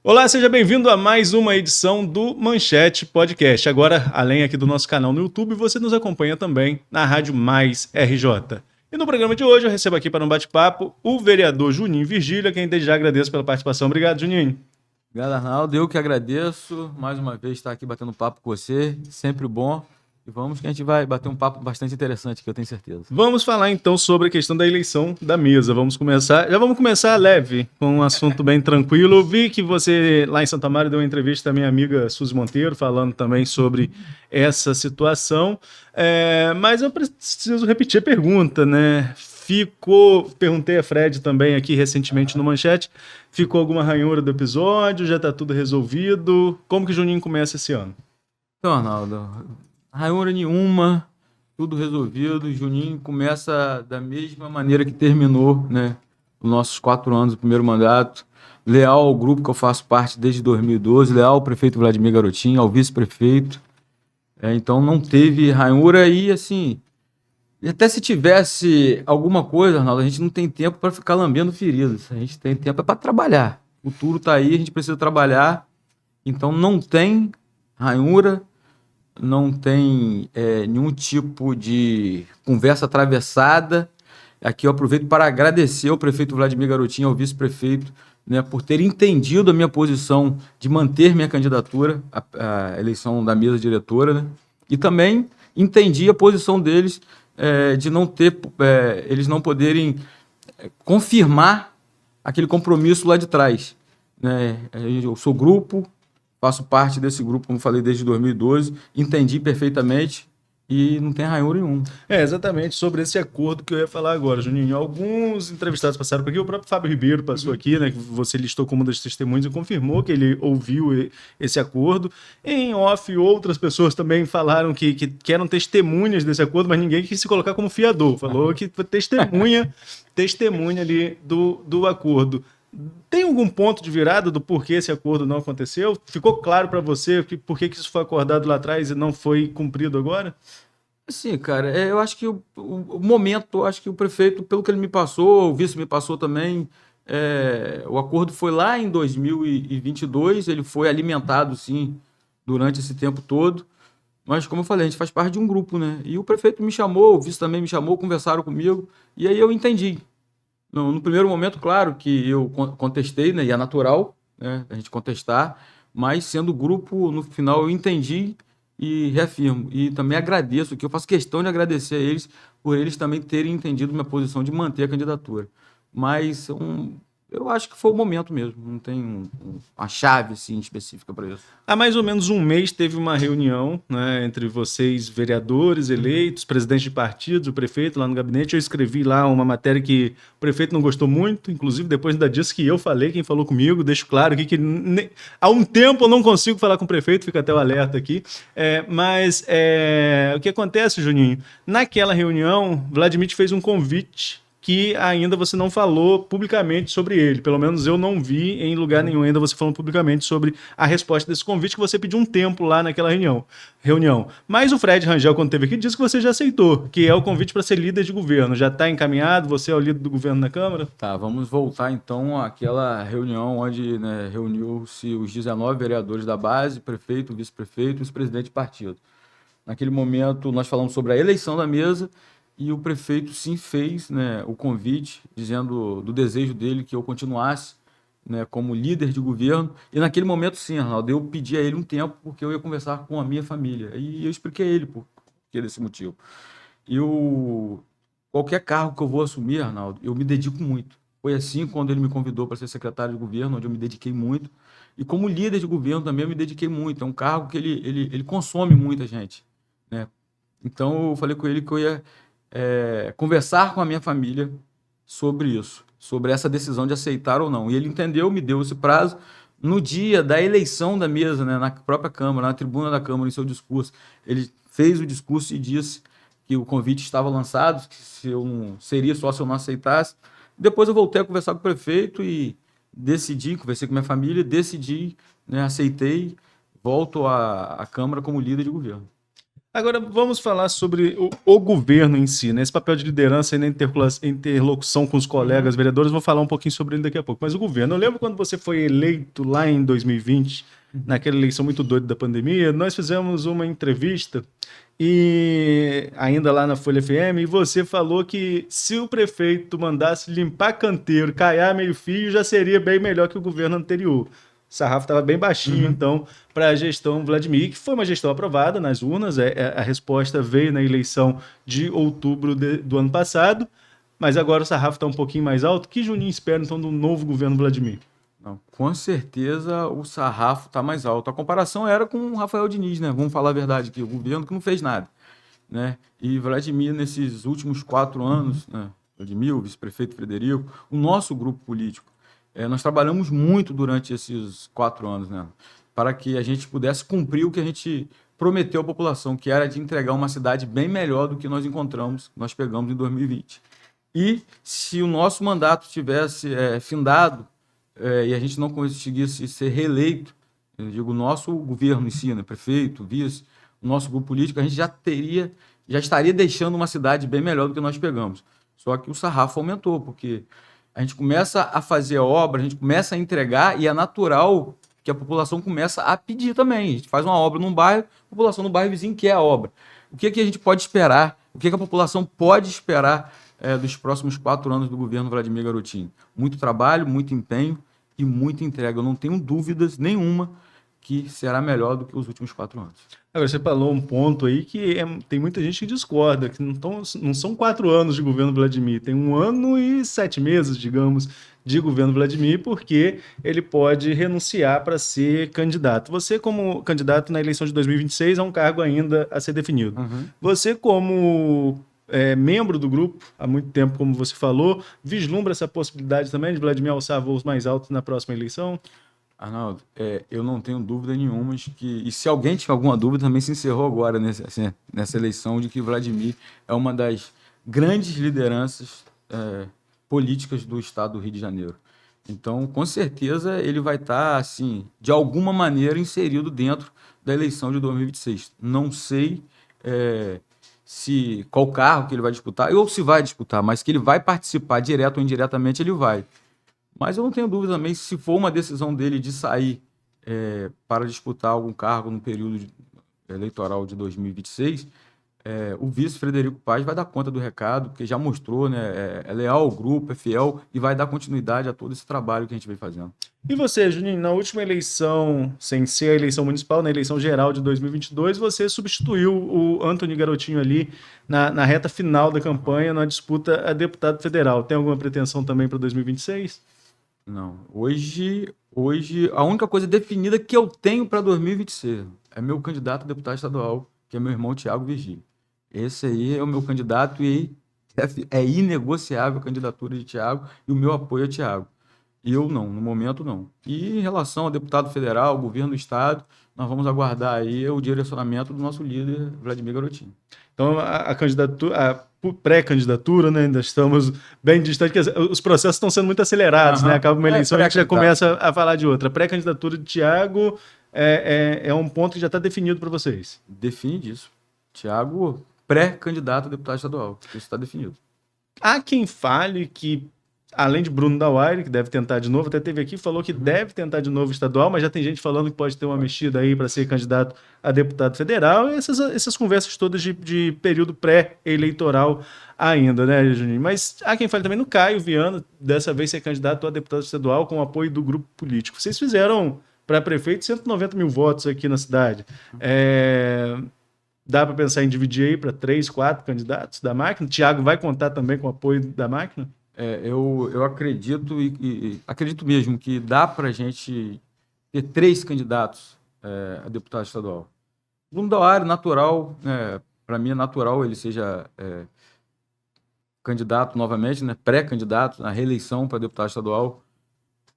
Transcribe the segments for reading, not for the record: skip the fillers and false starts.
Olá, seja bem-vindo a mais uma edição do Manchete Podcast. Agora, além aqui do nosso canal no YouTube, você nos acompanha também na Rádio Mais RJ. E no programa de hoje eu recebo aqui para um bate-papo o vereador Juninho Virgílio, a quem desde já agradeço pela participação. Obrigado, Juninho. Obrigado, Arnaldo. Eu que agradeço mais uma vez estar aqui batendo papo com você, sempre bom. E vamos que a gente vai bater um papo bastante interessante, que eu tenho certeza. Vamos falar então sobre a questão da eleição da mesa. Vamos começar leve, com um assunto bem tranquilo. Eu vi que você lá em Santa Maria deu uma entrevista à minha amiga Suzy Monteiro, falando também sobre essa situação. Mas eu preciso repetir a pergunta, né? Perguntei a Fred também aqui recentemente no Manchete, ficou alguma ranhura do episódio? Já tá tudo resolvido? Como que o Juninho começa esse ano? Então, Arnaldo, ranhura nenhuma, tudo resolvido. Juninho começa da mesma maneira que terminou, né? Os nossos 4 anos do primeiro mandato. Leal ao grupo que eu faço parte desde 2012, leal ao prefeito Vladimir Garotinho, ao vice-prefeito. Então não teve ranhura e assim. E até se tivesse alguma coisa, Arnaldo, a gente não tem tempo para ficar lambendo feridas. A gente tem tempo para trabalhar. O futuro está aí, a gente precisa trabalhar. Então não tem ranhura, não tem nenhum tipo de conversa atravessada. Aqui eu aproveito para agradecer ao prefeito Vladimir Garotinho, ao vice-prefeito, né, por ter entendido a minha posição de manter minha candidatura à eleição da mesa diretora, né, e também entendi a posição deles de não ter, eles não poderem confirmar aquele compromisso lá de trás, né? Eu sou grupo, faço parte desse grupo, como falei, desde 2012, entendi perfeitamente e não tem ranhura nenhum. Exatamente sobre esse acordo que eu ia falar agora, Juninho. Alguns entrevistados passaram por aqui, o próprio Fábio Ribeiro passou aqui, né, que você listou como uma das testemunhas e confirmou que ele ouviu esse acordo. Em off, outras pessoas também falaram que eram testemunhas desse acordo, mas ninguém quis se colocar como fiador. Falou que foi testemunha ali do acordo. Tem algum ponto de virada do porquê esse acordo não aconteceu? Ficou claro para você por que isso foi acordado lá atrás e não foi cumprido agora? Sim, cara, eu acho que o momento, acho que o prefeito, pelo que ele me passou, o vice me passou também, o acordo foi lá em 2022, ele foi alimentado, sim, durante esse tempo todo, mas como eu falei, a gente faz parte de um grupo, né? E o prefeito me chamou, o vice também me chamou, conversaram comigo, e aí eu entendi. No primeiro momento, claro que eu contestei, né? E é natural, né, a gente contestar, mas sendo grupo, no final eu entendi e reafirmo. E também agradeço, que eu faço questão de agradecer a eles por eles também terem entendido minha posição de manter a candidatura. Mas eu acho que foi o momento mesmo, não tem uma chave assim, específica para isso. Há mais ou menos um mês teve uma reunião, né, entre vocês, vereadores eleitos, presidentes de partidos, o prefeito lá no gabinete. Eu escrevi lá uma matéria que o prefeito não gostou muito, inclusive depois ainda disse que eu falei, quem falou comigo, deixo claro aqui que há um tempo eu não consigo falar com o prefeito, fica até o alerta aqui. O que acontece, Juninho? Naquela reunião, Vladimir te fez um convite que ainda você não falou publicamente sobre ele. Pelo menos eu não vi em lugar nenhum ainda você falando publicamente sobre a resposta desse convite, que você pediu um tempo lá naquela reunião. Mas o Fred Rangel, quando teve aqui, disse que você já aceitou, que é o convite para ser líder de governo. Já está encaminhado, você é o líder do governo na Câmara? Tá, vamos voltar então àquela reunião onde, né, reuniu-se os 19 vereadores da base, prefeito, vice-prefeito e os presidentes de partido. Naquele momento, nós falamos sobre a eleição da mesa e o prefeito sim fez, né, o convite, dizendo do desejo dele que eu continuasse, né, como líder de governo. E naquele momento, sim, Arnaldo, eu pedi a ele um tempo porque eu ia conversar com a minha família. E eu expliquei a ele por que desse motivo. Qualquer cargo que eu vou assumir, Arnaldo, eu me dedico muito. Foi assim quando ele me convidou para ser secretário de governo, onde eu me dediquei muito. E como líder de governo também eu me dediquei muito. É um cargo que ele consome muita gente, né? Então eu falei com ele que eu ia conversar com a minha família sobre isso, sobre essa decisão de aceitar ou não. E ele entendeu, me deu esse prazo. No dia da eleição da mesa, né, na própria Câmara, na tribuna da Câmara, em seu discurso, ele fez o discurso e disse que o convite estava lançado, que se eu não seria só se eu não aceitasse. Depois eu voltei a conversar com o prefeito e decidi, conversei com minha família, decidi, né, aceitei, volto à Câmara como líder de governo. Agora vamos falar sobre o governo em si, né? Esse papel de liderança e na interlocução com os colegas vereadores, vou falar um pouquinho sobre ele daqui a pouco. Mas o governo, eu lembro quando você foi eleito lá em 2020, naquela eleição muito doida da pandemia, nós fizemos uma entrevista e ainda lá na Folha FM, e você falou que se o prefeito mandasse limpar canteiro, caiar meio fio, já seria bem melhor que o governo anterior. O sarrafo estava bem baixinho, então, para a gestão Vladimir, que foi uma gestão aprovada nas urnas, a resposta veio na eleição de outubro do ano passado, mas agora o sarrafo está um pouquinho mais alto. O que Juninho espera, então, do novo governo Vladimir? Não, com certeza o sarrafo está mais alto. A comparação era com o Rafael Diniz, né? Vamos falar a verdade aqui, o governo que não fez nada, né? E Vladimir, nesses últimos 4 anos, né? Vladimir, o vice-prefeito Frederico, o nosso grupo político, nós trabalhamos muito durante esses 4 anos, né? Para que a gente pudesse cumprir o que a gente prometeu à população, que era de entregar uma cidade bem melhor do que nós pegamos em 2020. E se o nosso mandato tivesse findado, e a gente não conseguisse ser reeleito, eu digo, o nosso governo em si, né, prefeito, vice, o nosso grupo político, a gente já estaria deixando uma cidade bem melhor do que nós pegamos. Só que o sarrafo aumentou, porque a gente começa a fazer obra, a gente começa a entregar, e é natural que a população começa a pedir também. A gente faz uma obra num bairro, a população do bairro vizinho quer a obra. O que a gente pode esperar? O que a população pode esperar dos próximos 4 anos do governo Vladimir Garotinho? Muito trabalho, muito empenho e muita entrega. Eu não tenho dúvidas nenhuma que será melhor do que os últimos 4 anos. Agora, você falou um ponto aí que tem muita gente que discorda, que não são 4 anos de governo Vladimir, tem 1 ano e 7 meses, digamos, de governo Vladimir, porque ele pode renunciar para ser candidato. Você, como candidato na eleição de 2026, é um cargo ainda a ser definido. Você, como membro do grupo, há muito tempo, como você falou, vislumbra essa possibilidade também de Vladimir alçar voos mais altos na próxima eleição? Arnaldo, eu não tenho dúvida nenhuma e se alguém tiver alguma dúvida, também se encerrou agora nessa eleição de que Vladimir é uma das grandes lideranças políticas do estado do Rio de Janeiro. Então, com certeza, ele vai estar, assim, de alguma maneira inserido dentro da eleição de 2026. Não sei qual carro que ele vai disputar, ou se vai disputar, mas que ele vai participar direto ou indiretamente, ele vai. Mas eu não tenho dúvida também, se for uma decisão dele de sair para disputar algum cargo no período eleitoral de 2026, o vice Frederico Paes vai dar conta do recado, porque já mostrou, né, é leal ao grupo, é fiel e vai dar continuidade a todo esse trabalho que a gente vem fazendo. E você, Juninho, na última eleição, sem ser a eleição municipal, na eleição geral de 2022, você substituiu o Antony Garotinho ali na reta final da campanha, na disputa a deputado federal. Tem alguma pretensão também para 2026? Não. Hoje, a única coisa definida que eu tenho para 2026 é meu candidato a deputado estadual, que é meu irmão Thiago Virgílio. Esse aí é o meu candidato e é inegociável a candidatura de Thiago e o meu apoio a Thiago. E eu não, no momento não. E em relação ao deputado federal, governo do estado, nós vamos aguardar aí o direcionamento do nosso líder, Vladimir Garotinho. Então, a candidatura, a pré-candidatura, né, ainda estamos bem distantes, os processos estão sendo muito acelerados, né? Acaba uma eleição e a gente já começa a falar de outra. A pré-candidatura de Thiago é um ponto que já está definido para vocês. Define disso. Thiago, pré-candidato a deputado estadual. Isso está definido. Há quem fale que, além de Bruno Dauaire, que deve tentar de novo, até teve aqui, falou que deve tentar de novo estadual, mas já tem gente falando que pode ter uma mexida aí para ser candidato a deputado federal, e essas conversas todas de período pré-eleitoral ainda, né, Juninho? Mas há quem fale também no Caio Viana, dessa vez ser candidato a deputado estadual com o apoio do grupo político. Vocês fizeram, para prefeito, 190 mil votos aqui na cidade. Dá para pensar em dividir aí para 3, 4 candidatos da máquina? O Thiago vai contar também com o apoio da máquina? Eu acredito e acredito mesmo que dá para a gente ter 3 candidatos a deputado estadual. Bruno Dauaire, natural, para mim é natural ele seja candidato novamente, né, pré-candidato à reeleição para deputado estadual.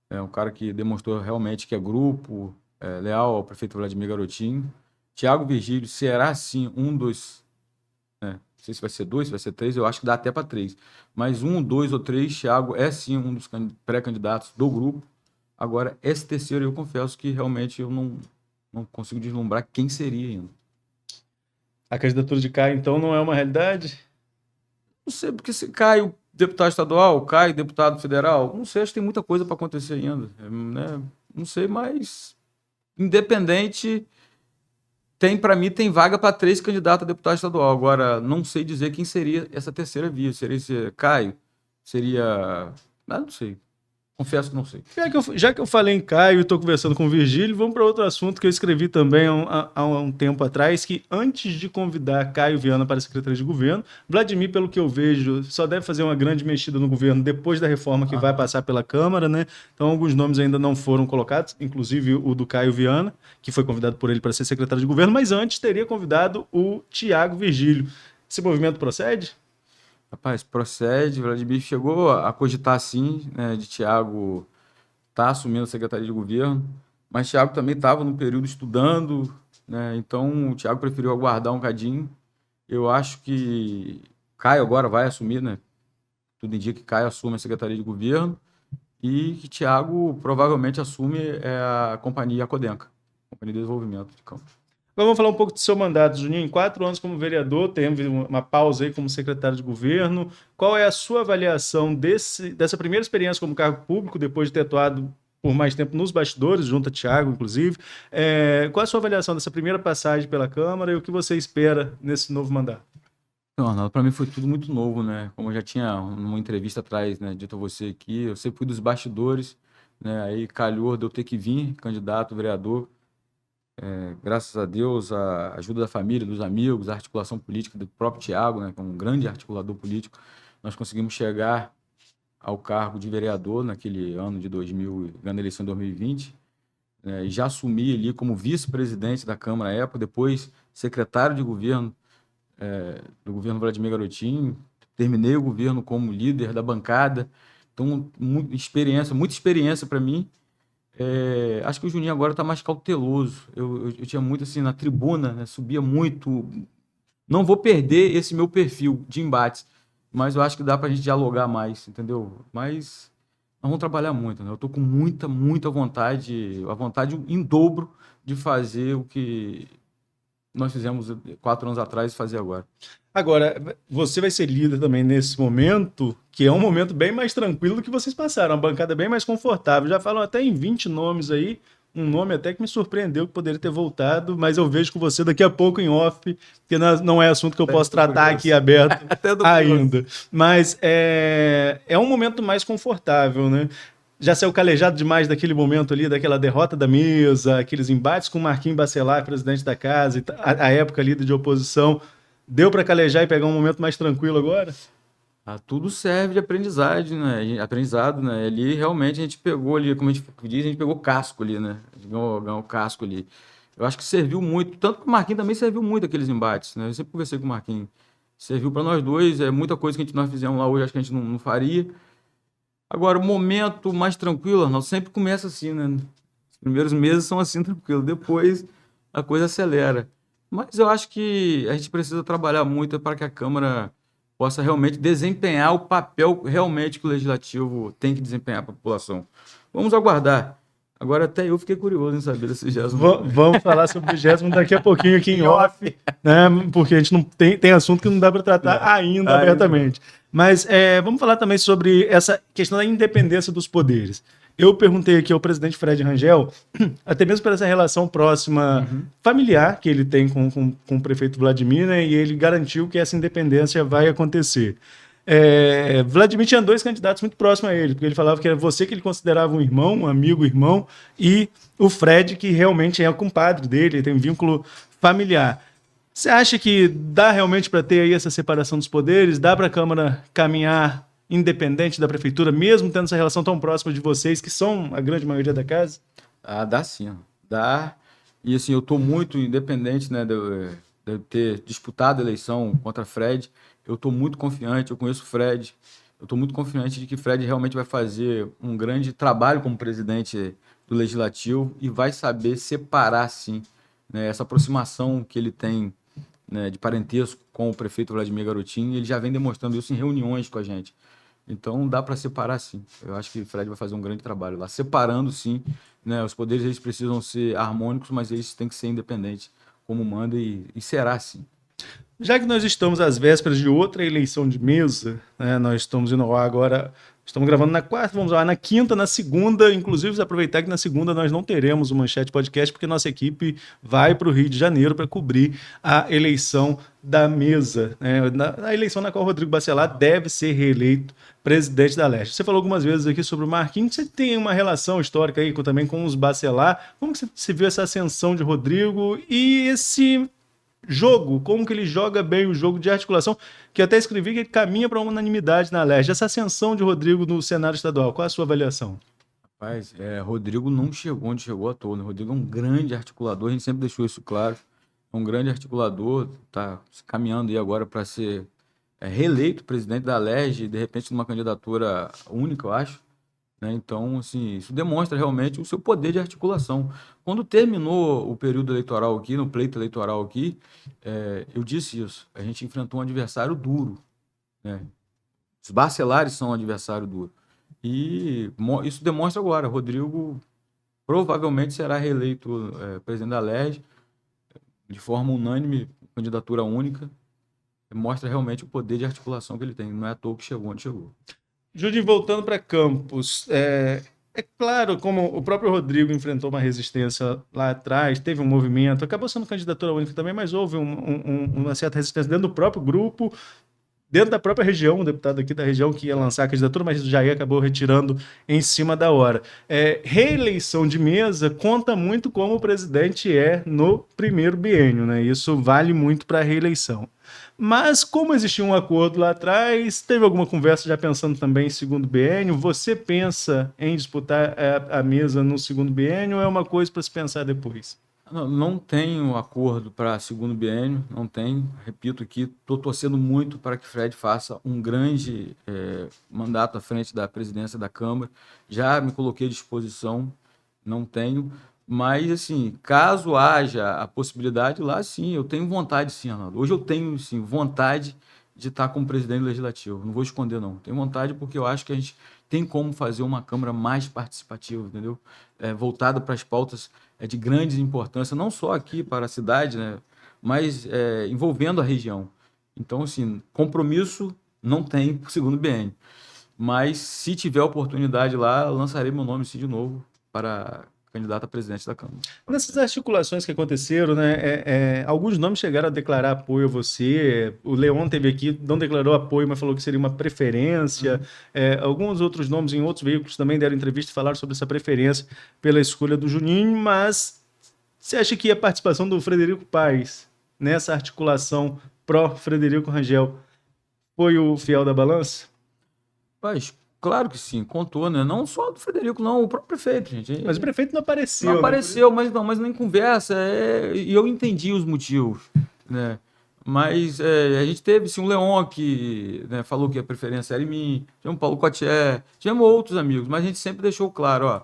É um cara que demonstrou realmente que é grupo, leal ao prefeito Vladimir Garotinho. Thiago Virgílio será, sim, um dos... não sei se vai ser 2, se vai ser 3, eu acho que dá até para 3. Mas 1, 2 ou 3, Thiago é, sim, um dos pré-candidatos do grupo. Agora, esse terceiro, eu confesso que realmente eu não consigo deslumbrar quem seria ainda. A candidatura de Caio, então, não é uma realidade? Não sei, porque se cai o deputado estadual, cai o deputado federal, não sei, acho que tem muita coisa para acontecer ainda, né? Não sei, mas independente, para mim, tem vaga para 3 candidatos a deputado estadual. Agora, não sei dizer quem seria essa terceira via. Seria esse Caio? Seria. Ah, não sei. Confesso que não sei. Já que eu falei em Caio e estou conversando com o Virgílio, vamos para outro assunto que eu escrevi também há um tempo atrás, que antes de convidar Caio Viana para a Secretaria de Governo, Vladimir, pelo que eu vejo, só deve fazer uma grande mexida no governo depois da reforma que vai passar pela Câmara, né? Então, alguns nomes ainda não foram colocados, inclusive o do Caio Viana, que foi convidado por ele para ser secretário de governo, mas antes teria convidado o Tiago Virgílio. Esse movimento procede? Rapaz, procede. Vladimir chegou a cogitar, sim, né, de Tiago estar assumindo a Secretaria de Governo, mas Tiago também estava no período estudando, né? Então o Tiago preferiu aguardar um cadinho. Eu acho que Caio agora vai assumir, né? Tudo indica que Caio assume a Secretaria de Governo e que Tiago provavelmente assume a companhia Codenca, Companhia de Desenvolvimento de Campo. Agora vamos falar um pouco do seu mandato, Juninho. Em 4 anos como vereador, teve uma pausa aí como secretário de governo. Qual é a sua avaliação dessa primeira experiência como cargo público, depois de ter atuado por mais tempo nos bastidores, junto a Thiago, inclusive? Qual é a sua avaliação dessa primeira passagem pela Câmara e o que você espera nesse novo mandato? Não, Arnaldo, para mim foi tudo muito novo, né? Como eu já tinha numa entrevista atrás, né, dito a você aqui, eu sempre fui dos bastidores, né? Aí calhou de eu ter que vir, candidato, vereador. Graças a Deus, a ajuda da família, dos amigos, a articulação política do próprio Tiago, né, que é um grande articulador político, nós conseguimos chegar ao cargo de vereador naquele ano de 2000, na eleição de 2020, né, e já assumi ali como vice-presidente da Câmara à época, depois secretário de governo do governo Vladimir Garotinho, terminei o governo como líder da bancada, então muita experiência para mim. Acho que o Juninho agora está mais cauteloso. Eu tinha muito assim na tribuna, né? Subia muito. Não vou perder esse meu perfil de embates, mas eu acho que dá para a gente dialogar mais, entendeu? Mas nós vamos trabalhar muito, né? Eu estou com muita vontade, a vontade em dobro de fazer o que nós fizemos 4 anos atrás e fazer agora. Agora, você vai ser líder também nesse momento, que é um momento bem mais tranquilo do que vocês passaram, uma bancada bem mais confortável. Já falam até em 20 nomes aí, um nome até que me surpreendeu que poderia ter voltado, mas eu vejo com você daqui a pouco em off, porque não é assunto que eu posso tratar aqui aberto ainda. Mas é um momento mais confortável, né? Já saiu calejado demais daquele momento ali, daquela derrota da mesa, aqueles embates com o Marquinhos Bacelar, presidente da casa, a época líder de oposição. Deu para calejar e pegar um momento mais tranquilo agora? Tudo serve de aprendizagem, né? Aprendizado, né? Ali realmente a gente pegou ali, como a gente diz, a gente pegou casco ali, né? A gente ganhou casco ali. Eu acho que serviu muito, tanto que o Marquinhos também serviu muito aqueles embates, né? Eu sempre conversei com o Marquinhos. Serviu para nós dois, muita coisa que nós fizemos lá hoje, acho que a gente não faria. Agora, o momento mais tranquilo, Arnaldo, sempre começa assim, né? Os primeiros meses são assim, tranquilo. Depois a coisa acelera. Mas eu acho que a gente precisa trabalhar muito para que a Câmara possa realmente desempenhar o papel realmente que o Legislativo tem que desempenhar para a população. Vamos aguardar. Agora até eu fiquei curioso em saber desse 20º. Vamos falar sobre o 20º daqui a pouquinho aqui em off, né? Porque a gente não tem assunto que não dá para tratar ainda abertamente. Mas vamos falar também sobre essa questão da independência dos poderes. Eu perguntei aqui ao presidente Fred Rangel, até mesmo por essa relação próxima familiar que ele tem com o prefeito Vladimir, né, e ele garantiu que essa independência vai acontecer. Vladimir tinha 2 candidatos muito próximos a ele, porque ele falava que era você que ele considerava um irmão, um amigo irmão, e o Fred, que realmente é o compadre dele, tem um vínculo familiar. Você acha que dá realmente para ter aí essa separação dos poderes? Dá para a Câmara caminhar independente da prefeitura, mesmo tendo essa relação tão próxima de vocês, que são a grande maioria da casa? Dá sim, dá. E assim, eu estou muito independente, né, de eu ter disputado a eleição contra Fred. Eu estou muito confiante, eu conheço o Fred. Eu estou muito confiante de que Fred realmente vai fazer um grande trabalho como presidente do Legislativo e vai saber separar, sim, né, essa aproximação que ele tem, né, de parentesco com o prefeito Vladimir Garotinho. Ele já vem demonstrando isso em reuniões com a gente. Então dá para separar, sim. Eu acho que o Fred vai fazer um grande trabalho lá, separando, sim, né? Os poderes eles precisam ser harmônicos, mas eles têm que ser independentes, como manda, e será assim. Já que nós estamos às vésperas de outra eleição de mesa, né, nós estamos indo ao ar agora, estamos gravando na quarta, vamos ao ar na quinta, na segunda, inclusive aproveitar que na segunda nós não teremos o Manchete Podcast, porque nossa equipe vai para o Rio de Janeiro para cobrir a eleição da mesa, né, a eleição na qual o Rodrigo Bacelar deve ser reeleito presidente da Leste. Você falou algumas vezes aqui sobre o Marquinhos, você tem uma relação histórica aí também com os Bacelar, como que você viu essa ascensão de Rodrigo e esse jogo, como que ele joga bem o jogo de articulação, que eu até escrevi que ele caminha para uma unanimidade na Leste. Essa ascensão de Rodrigo no cenário estadual, qual é a sua avaliação? Rapaz, Rodrigo não chegou onde chegou à toa, né? Rodrigo é um grande articulador, a gente sempre deixou isso claro. É um grande articulador, está caminhando aí agora para ser reeleito presidente da LERJ, de repente numa candidatura única, eu acho. Né? Então, assim, isso demonstra realmente o seu poder de articulação. Quando terminou o período eleitoral aqui, no pleito eleitoral aqui, eu disse isso. A gente enfrentou um adversário duro. Né? Os Bacelares são um adversário duro. E isso demonstra agora. Rodrigo provavelmente será reeleito presidente da LERJ de forma unânime, candidatura única. Mostra realmente o poder de articulação que ele tem. Não é à toa que chegou onde chegou. Judy, voltando para Campos, claro, como o próprio Rodrigo enfrentou uma resistência lá atrás, teve um movimento, acabou sendo candidatura única também, mas houve uma certa resistência dentro do próprio grupo, dentro da própria região, um deputado aqui da região que ia lançar a candidatura, mas o Jair acabou retirando em cima da hora. Reeleição de mesa conta muito como o presidente é no primeiro biênio, né? Isso vale muito para a reeleição. Mas como existia um acordo lá atrás, teve alguma conversa já pensando também em segundo biênio? Você pensa em disputar a mesa no segundo biênio ou é uma coisa para se pensar depois? Não tenho acordo para segundo biênio, não tenho. Repito aqui, estou torcendo muito para que Fred faça um grande mandato à frente da presidência da Câmara. Já me coloquei à disposição, não tenho. Mas, assim, caso haja a possibilidade lá, sim, eu tenho vontade, sim, Arnaldo. Hoje eu tenho, sim, vontade de estar como presidente legislativo. Não vou esconder, não. Tenho vontade porque eu acho que a gente tem como fazer uma Câmara mais participativa, entendeu? Voltada para as pautas de grande importância, não só aqui para a cidade, né? Mas envolvendo a região. Então, assim, compromisso não tem para o segundo biênio. Mas, se tiver oportunidade lá, eu lançarei meu nome, sim, de novo para candidato a presidente da Câmara. Nessas articulações que aconteceram, né, alguns nomes chegaram a declarar apoio a você. O Leon teve aqui, não declarou apoio, mas falou que seria uma preferência. Alguns outros nomes em outros veículos também deram entrevista e falaram sobre essa preferência pela escolha do Juninho, mas você acha que a participação do Frederico Paes nessa articulação pró-Frederico Rangel foi o fiel da balança? Mas, claro que sim, contou, né? Não só do Frederico, não, o próprio prefeito, gente. Mas o prefeito não apareceu. Não apareceu, mas nem conversa, e eu entendi os motivos, né? Mas a gente teve, sim, um Leon que, né, falou que a preferência era em mim, tivemos Paulo Cotier, tivemos outros amigos, mas a gente sempre deixou claro, ó,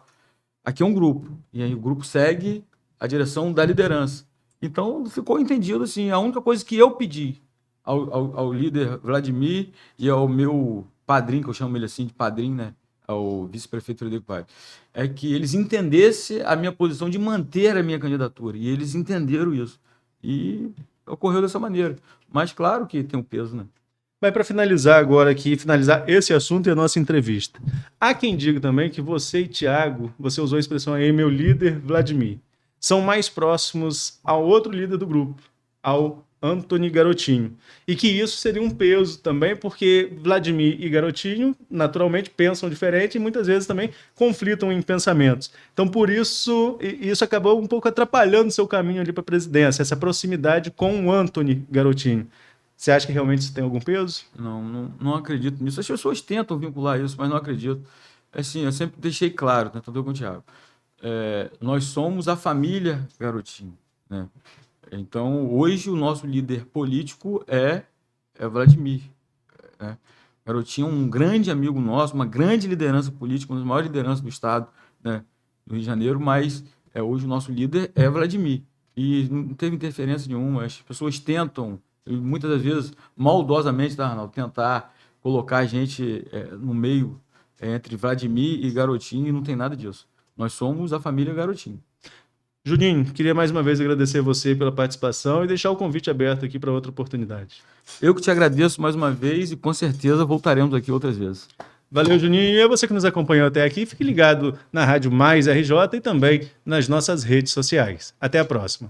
aqui é um grupo, e aí o grupo segue a direção da liderança. Então, ficou entendido, assim, a única coisa que eu pedi ao líder Vladimir e ao meu padrinho, que eu chamo ele assim de padrinho, né? Ao vice-prefeito Frederico Paes, é que eles entendessem a minha posição de manter a minha candidatura. E eles entenderam isso. E ocorreu dessa maneira. Mas claro que tem um peso, né? Mas para finalizar agora aqui, finalizar esse assunto e a nossa entrevista. Há quem diga também que você e Thiago, você usou a expressão aí, meu líder Vladimir, são mais próximos ao outro líder do grupo, ao Antony Garotinho. E que isso seria um peso também, porque Vladimir e Garotinho, naturalmente, pensam diferente e muitas vezes também conflitam em pensamentos. Então, por isso, isso acabou um pouco atrapalhando seu caminho ali para a presidência, essa proximidade com o Antony Garotinho. Você acha que realmente isso tem algum peso? Não acredito nisso. As pessoas tentam vincular isso, mas não acredito. Assim, eu sempre deixei claro, né? Estou com o Thiago. Nós somos a família Garotinho, né? Então, hoje, o nosso líder político é Vladimir. Né? Garotinho é um grande amigo nosso, uma grande liderança política, uma das maiores lideranças do Estado, né, do Rio de Janeiro, mas hoje o nosso líder é Vladimir. E não teve interferência nenhuma. As pessoas tentam, muitas das vezes, maldosamente, tá, Arnaldo, tentar colocar a gente no meio entre Vladimir e Garotinho, e não tem nada disso. Nós somos a família Garotinho. Juninho, queria mais uma vez agradecer você pela participação e deixar o convite aberto aqui para outra oportunidade. Eu que te agradeço mais uma vez e com certeza voltaremos aqui outras vezes. Valeu, Juninho. E é você que nos acompanhou até aqui. Fique ligado na Rádio Mais RJ e também nas nossas redes sociais. Até a próxima.